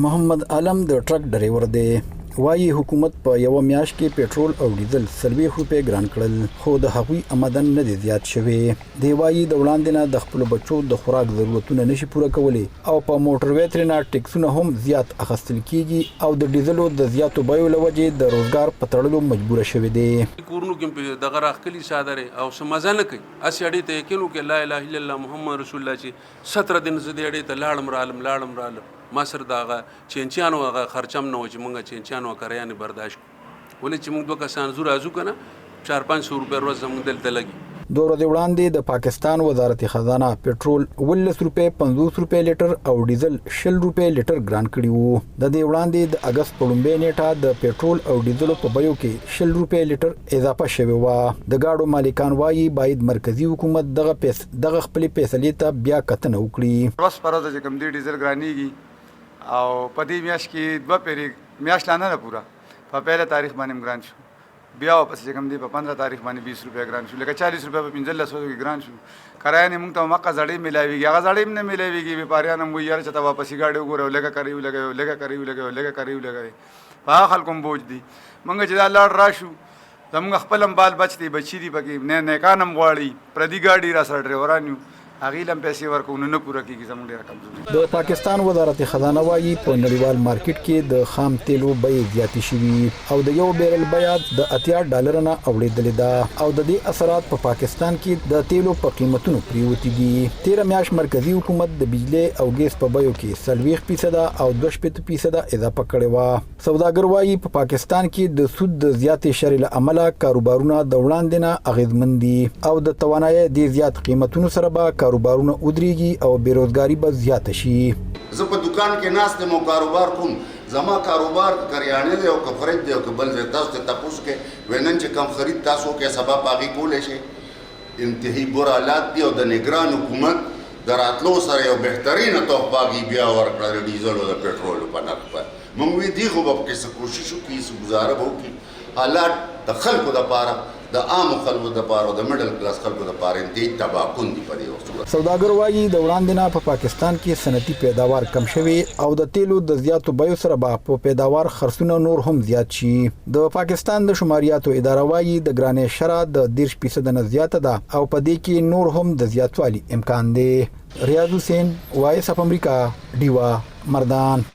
محمد عالم د ټرک ډرایور دی. وايي حکومت په یو میاشت کې پېټرول او ډیزل 40 روپے ګران کړل، خو د هغوی آمدن نه دی زیات شوی. دی وايي د وړاندې نه د خپل بچو د خوراک ضرورتونه نشي پوره کولی او په موټروي ترنه ټیکسونه هم زیات اخیستل کیږي او د ډیزلو د زیاتو بیو له وجې د روزګار په تړلو مجبور شوی دی. کورونو کې دغه راخلي صادره او سمزه نه کوي اسی اړې ته کینو کې لا اله الا الله محمد رسول الله چې 17 دن زدي اړې ته لاړم رالم ما سره دغه چینچانو هغه خرچم نه و چې مونږه چینچانو کریانه برداشت ولې چې موږ دوه کسان زور ازو کنه 4-500 روپے ورځ زموږ دلته لګي. دوه ورځې وړاندې د پاکستان وزارت خزانه پېټرول 19 روپے 50 روپے لیټر او ډیزل 60 روپے لیټر ګران کړی وو. د دې وړاندې د اگست په لومړۍ نیټه د پېټرول او ډیزل په بیو کې 60 روپے لیټر اضافه شوی و. د گاډو مالکان وايي باید مرکزی حکومت دغه خپل فیصلې ته بیا کتنه وکړي. بس پرځ چې کوم دی ډیزل ګرانیږي او په دې میاشت کې دوه پیری میاشت لانه پورا په پهله تاریخ باندې ګران شو، بیا واپس چې کوم دی په 15 تاریخ باندې 20 روپے ګران شو، لکه 40 روپے په 1500 کې ګران شو. کرایه موږ ته مکه زړې ملاويږي، هغه زړې نه ملاويږي، وپاریان هم ویل چې تا واپس گاډي وګورو لګه کریو په خلکو بوج دي. موږ چې الله راشو زموږ خپل بال بچ دي بچی دي پکې نه کانم غواړي پردي گاډي را سره ډرایورانو اغیلم پیسې ورکونه نه پوره کیږي زموږ ډیره کمزوري. د پاکستان وزارت خزانه وايي په نړیوال مارکیټ کې د خام تیلو بیې زیاتې شوي او د یو بیرل بیه د $80 نه اوریدلې ده او د دې اثرات په پاکستان کې د تیلو په قیمتونو پریوتی دي. 13 میاشت مرکزی حکومت د بجلی او ګیس په بیو کې 40% او 2% اضافه کړې و. سوداګر وايي په پاکستان کې د سود د زیاتې شرې له امله کاروبارونه د وړاندې نه اغیزمن دي او د توانایي د زیات قیمتونو سره به کاروبارونه ودرېږي او بیروزګاری به زیاته شي. زه په دکان کې ناست یم او کاروبار کوم، زما کاروبار کریانه دی او که فرج دی او که بل دی، تاسو ته تاسو کې وینن چې کم خرید تاسو کې سبا پاغي کولای شي. انتهایی بر حالات دی او د نگران حکومت دراتلو سره یو بهترینه توفاقی بیا ورکړه ډیزل او د پېټرول په نرخ په موږ وی دی خو په کې کوشش وکړو چې گزاره وکړو. حالات د خلکو د پاره د عام خلکو د پاره د میډل کلاس خلکو د پاره دې تباکون دی په دې وخت. سوداګر وايي د وړاندې نه په پاکستان کې صنعتي پیداوار کم شوی او د تیلو د زیاتو بیو سره په پیداوار خرڅونه نور هم زیات شي. د پاکستان د شماریاتو اداره وايي د ګرانې شرح د 10% نه زیاته ده او په دې کې نور هم د زیاتوالي امکان دی. ریاض حسین، وایس اف امریکا، ډیوا، مردان.